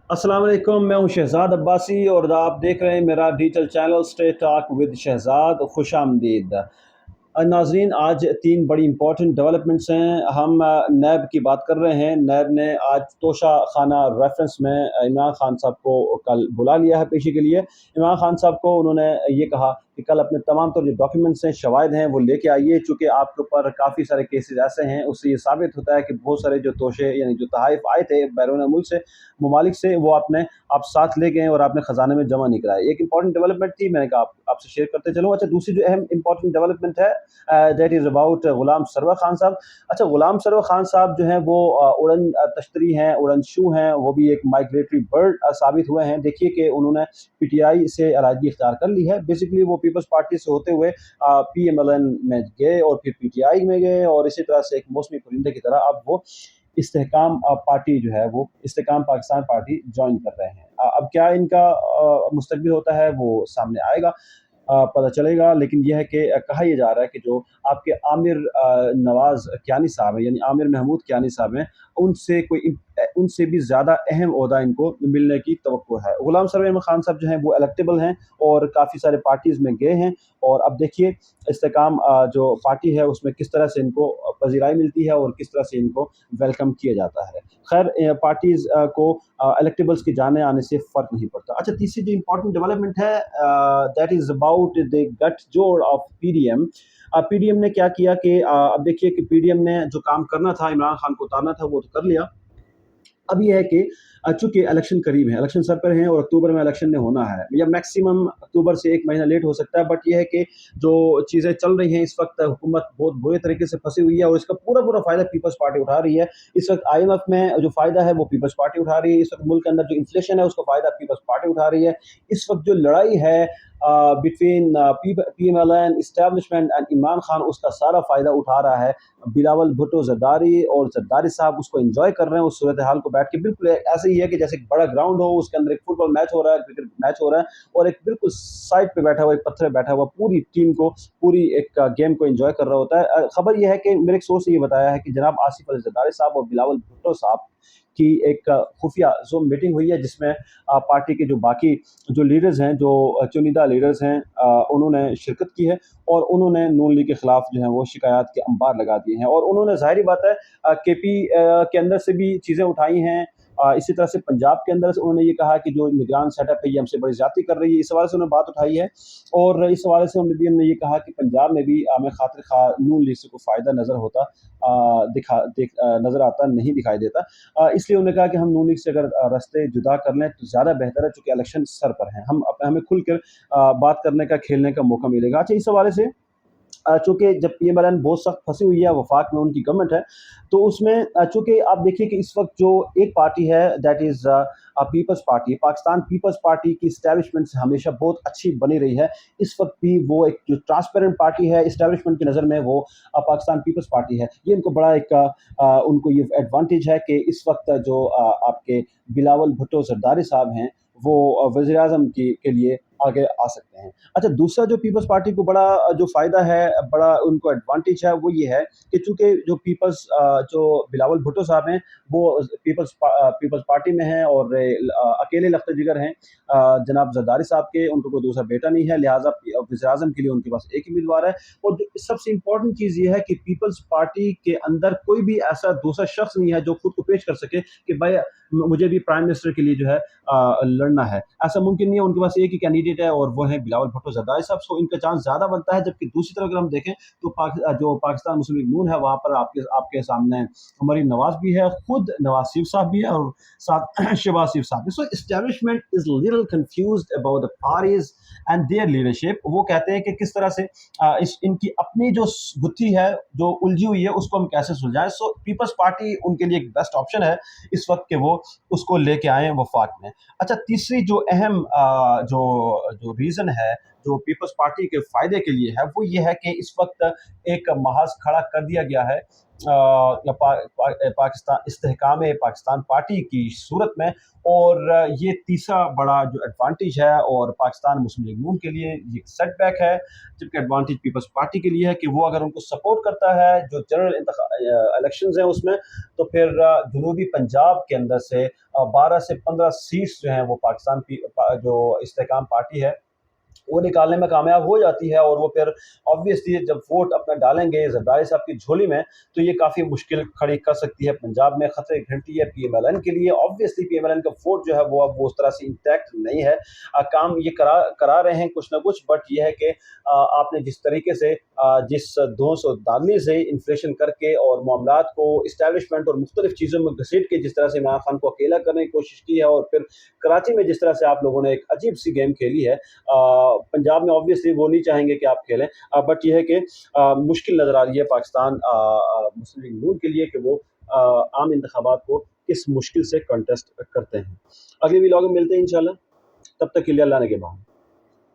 अस्सलाम वालेकुम, मैं हूं शहजाद अब्बासी और आप देख रहे हैं मेरा digital channel straight talk with Shahzad. खुश आमदीद नाजरीन। आज तीन बड़ी इंपॉर्टेंट डेवलपमेंट्स हैं। हम नैब की बात कर रहे हैं। नैब ने आज तोशा खाना रेफरेंस में इमरान खान साहब को कल बुला लिया है पेशी के लिए। इमरान खान साहब को उन्होंने ये कहा कि कल अपने तमाम तर जो डॉक्यूमेंट्स हैं, शवाहिद हैं, वो लेके आइए। चूँकि आपके ऊपर काफ़ी सारे केसेस ऐसे हैं, उससे ये साबित होता है कि बहुत सारे जो तोशे यानी जो तहाइफ आए थे बैरून मुल्क से, ममालिक से, वो आप साथ ले गए और आपने ख़जाने में जमा नहीं कराए। एक इंपॉर्टेंट डेवलपमेंट थी, मैंने कहा आपसे शेयर करते चलूँ। अच्छा, दूसरी जो अहम इंपॉर्टेंट डेवलपमेंट है that is about Ghulam Sarwar Khan साहब। अच्छा, गुलाम सरवर खान साहब जो हैं वो उड़न तश्तरी हैं, उड़नशू हैं, वो भी एक माइग्रेटरी बर्ड साबित हुए हैं। देखिए कि उन्होंने पीटीआई से अलहदगी इख्तियार कर ली है। बेसिकली वो पीपल्स पार्टी से होते हुए पीएमएलएन में गए और फिर पीटीआई में गए, और इसी तरह से एक मौसमी परिंदे की तरह अब वो इस्तेहकाम पार्टी जो है, वो इस्तेहकाम पाकिस्तान पार्टी ज्वाइन कर रहे हैं। अब क्या इनका मुस्तकबिल होता है वो सामने आएगा, पता चलेगा। लेकिन यह है कि कहा यह जा रहा है कि जो आपके आमिर नवाज कियानी साहब हैं, यानी आमिर महमूद कियानी साहब हैं, उनसे भी ज़्यादा अहम ओहदा इनको मिलने की तवक्को है। गुलाम सरवर खान साहब जो हैं वो इलेक्टेबल हैं और काफ़ी सारे पार्टीज़ में गए हैं, और अब देखिए इस्तेहकाम जो पार्टी है उसमें किस तरह से इनको पजीराई मिलती है और किस तरह से इनको वेलकम किया जाता है। खैर, पार्टीज़ को इलेक्टेबल्स के जाने आने से फ़र्क नहीं पड़ता। अच्छा, तीसरी जो इंपॉर्टेंट डेवलपमेंट है दैट इज़ अबाउट द गठजोड़ ऑफ पीडीएम। पीडीएम ने क्या किया कि अब देखिए कि पीडीएम ने जो काम करना था, इमरान खान को उतारना था, वो तो कर लिया। अब ये है कि चूंकि इलेक्शन करीब है, इलेक्शन सर पर हैं और अक्टूबर में इलेक्शन ने होना है, या मैक्सिमम अक्टूबर से एक महीना लेट हो सकता है। बट ये है कि जो चीज़ें चल रही हैं इस वक्त, हुकूमत बहुत बुरे तरीके से फंसी हुई है और इसका पूरा पूरा फायदा पीपल्स पार्टी उठा रही है। इस वक्त आईएमएफ में जो फायदा है वो पीपल्स पार्टी उठा रही है। इस वक्त मुल्क के अंदर जो इन्फ्लेशन है उसका फायदा पीपल्स पार्टी उठा रही है। इस वक्त जो लड़ाई है between PMLN establishment and Imran Khan, उसका सारा फायदा उठा रहा है बिलावल भुट्टो जरदारी, और जरदारी साहब उसको एंजॉय कर रहे हैं उस सूरत हाल को बैठ के। बिल्कुल ऐसे ही है कि जैसे एक बड़ा ग्राउंड हो, उसके अंदर एक फुटबॉल मैच हो रहा है, क्रिकेट मैच हो रहा है, और एक बिल्कुल साइड पे बैठा हुआ, एक पत्थर पे बैठा हुआ पूरी टीम को, पूरी एक गेम को एंजॉय कर रहा होता है। खबर यह है कि मेरे एक सोर्स ने ये बताया है कि जनाब आसिफ अली जरदारी साहब और बिलावल भुट्टो साहब की एक खुफिया जूम मीटिंग हुई है, जिसमें पार्टी के जो बाकी जो लीडर्स हैं, जो चुनिंदा लीडर्स हैं, उन्होंने शिरकत की है, और उन्होंने नून लीग के खिलाफ जो है वो शिकायत के अंबार लगा दिए हैं। और उन्होंने ज़ाहिर बात है केपी के अंदर से भी चीज़ें उठाई हैं। इसी तरह से पंजाब के अंदर से उन्होंने ये कहा कि जो निगरान सेटअप है ये हमसे बड़ी ज़्यादती कर रही है, इस हवाले से उन्होंने बात उठाई है। और इस हवाले से उन्होंने ये कहा कि पंजाब में भी हमें खातिर खा नून लीग से कोई फ़ायदा नज़र होता नज़र आता नहीं, दिखाई देता। इसलिए उन्होंने कहा कि हम नून लीग से अगर रास्ते जुदा कर लें तो ज़्यादा बेहतर है, चूँकि इलेक्शन सर पर हैं। हमें खुलकर बात करने का, खेलने का मौका मिलेगा। अच्छा, इस हवाले से चूँकि जब पीएमएलएन बहुत सख्त फंसी हुई है, वफाक में उनकी गवर्नमेंट है, तो उसमें चूँकि आप देखिए कि इस वक्त जो एक पार्टी है that is peoples party, Pakistan peoples party की इस्टेब्लिशमेंट से हमेशा बहुत अच्छी बनी रही है। इस वक्त भी वो एक जो ट्रांसपेरेंट पार्टी है इस्टेब्लिशमेंट की नज़र में, वो पाकिस्तान पीपल्स पार्टी है। ये इनको बड़ा एक उनको ये एडवांटेज है कि इस वक्त जो आपके बिलावल भुट्टो जरदारी साहब हैं, वो वज़ीर आज़म के लिए आगे आ सकते हैं। अच्छा, दूसरा जो पीपल्स पार्टी को बड़ा जो फ़ायदा है, बड़ा उनको एडवांटेज है, वो ये है कि चूँकि जो जो बिलावल भुट्टो साहब हैं, वो पीपल्स पार्टी में हैं और अकेले लख्त जिगर हैं जनाब जरदारी साहब के, उनको कोई दूसरा बेटा नहीं है, लिहाजा वज़ीर-ए-आज़म के लिए उनके पास एक ही उम्मीदवार है। और जो सबसे इम्पोर्टेंट चीज़ ये है कि पीपल्स पार्टी के अंदर कोई भी ऐसा दूसरा शख्स नहीं है जो खुद को पेश कर सके कि भाई मुझे भी प्राइम मिनिस्टर के लिए जो है लड़ना है। ऐसा मुमकिन नहीं है, उनके पास एक ही कैंडिडेट है और वो है बिलावल भुट्टो जरदारी साहब। सो इनका चांस ज़्यादा बनता है। जबकि दूसरी तरफ अगर हम देखें तो जो पाकिस्तान मुस्लिम लीग नून है, वहाँ पर आपके आपके सामने मरीम नवाज भी है, खुद नवाज शरीफ साहब भी है, और साथ शहबाज शरीफ साहब भी। So establishment is little confused about the parties and their leadership. वो कहते हैं कि किस तरह से इनकी अपनी जो गुत्थी है, जो उलझी हुई है, उसको हम कैसे सुलझाएं। सो पीपल्स पार्टी उनके लिए एक बेस्ट ऑप्शन है इस वक्त के वो उसको लेके आए वफाक में। अच्छा, तीसरी जो अहम जो जो रीज़न है जो पीपल्स पार्टी के फ़ायदे के लिए है, वो ये है कि इस वक्त एक महाज़ खड़ा कर दिया गया है پاکستان استحکام پاکستان پارٹی کی صورت میں، اور یہ تیسرا بڑا جو ایڈوانٹیج ہے اور پاکستان مسلم لیگ نون کے لیے یہ سیٹ بیک ہے، جبکہ ایڈوانٹیج پیپلز پارٹی کے لیے ہے کہ وہ اگر ان کو سپورٹ کرتا ہے جو جنرل الیکشنز ہیں اس میں، تو پھر جنوبی پنجاب کے اندر سے 12 سے 15 سیٹس جو ہیں وہ پاکستان کی جو استحکام پارٹی ہے وہ نکالنے میں کامیاب ہو جاتی ہے، اور وہ پھر آبویسلی جب ووٹ اپنا ڈالیں گے زرداری صاحب کی جھولی میں تو یہ کافی مشکل کھڑی کر سکتی ہے، پنجاب میں خطرے کی گھنٹی ہے پی ایم ایل این کے لیے۔ Obviously P M L N کا ووٹ جو ہے وہ اب وہ اس طرح سے انٹیکٹ نہیں ہے، کام یہ کرا رہے ہیں کچھ نہ کچھ، بٹ یہ ہے کہ آپ نے جس طریقے سے جس 200 سے انفلیشن کر کے اور معاملات کو اسٹیبلشمنٹ اور مختلف چیزوں میں گھسیٹ کے جس طرح سے عمران خان کو اکیلا کرنے کی کوشش کی ہے، اور پھر کراچی میں جس طرح سے آپ لوگوں نے ایک عجیب سی گیم کھیلی ہے، پنجاب میں آبویسلی وہ نہیں چاہیں گے کہ آپ کھیلیں، بٹ یہ ہے کہ مشکل نظر آ رہی ہے پاکستان مسلم لیگ نون کے لیے کہ وہ عام انتخابات کو کس مشکل سے کنٹیسٹ کرتے ہیں۔ اگلی ویلاگ میں ملتے ہیں انشاءاللہ، تب تک کے لیے اللہ نے کے بعد